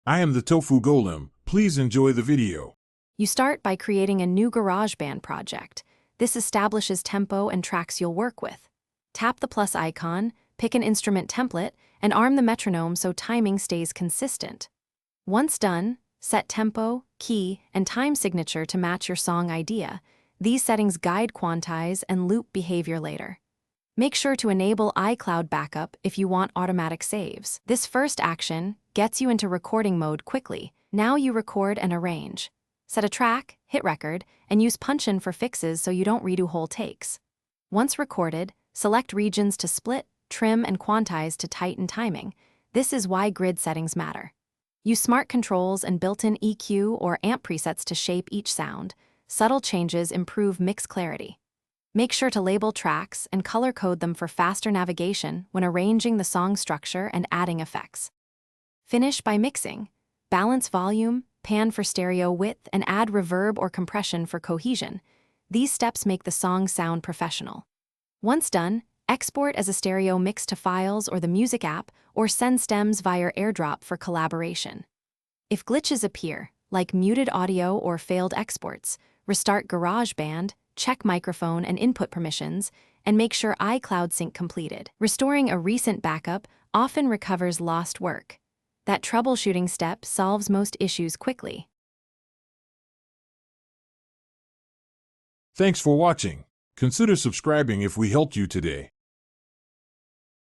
I am the Tofu Golem. Please enjoy the video. You start by creating a new Garageband project. This establishes tempo and tracks you'll work with. Tap the plus icon, pick an instrument template, and arm the metronome so timing stays consistent. Once done, set tempo, key, and time signature to match your song idea. These settings guide quantize and loop behavior later. Make sure to enable iCloud backup if you want automatic saves. This first action gets you into recording mode quickly. Now you record and arrange. Set a track, hit record, and use punch-in for fixes so you don't redo whole takes. Once recorded, select regions to split, trim, and quantize to tighten timing. This is why grid settings matter. Use smart controls and built-in EQ or amp presets to shape each sound. Subtle changes improve mix clarity. Make sure to label tracks and color code them for faster navigation when arranging the song structure and adding effects. Finish by mixing. Balance volume, pan for stereo width, and add reverb or compression for cohesion. These steps make the song sound professional. Once done, export as a stereo mix to Files or the Music app, or send stems via AirDrop for collaboration. If glitches appear, like muted audio or failed exports, restart GarageBand, check microphone and input permissions, and make sure iCloud sync completed. Restoring a recent backup often recovers lost work. That troubleshooting step solves most issues quickly. Thanks for watching. Consider subscribing if we helped you today.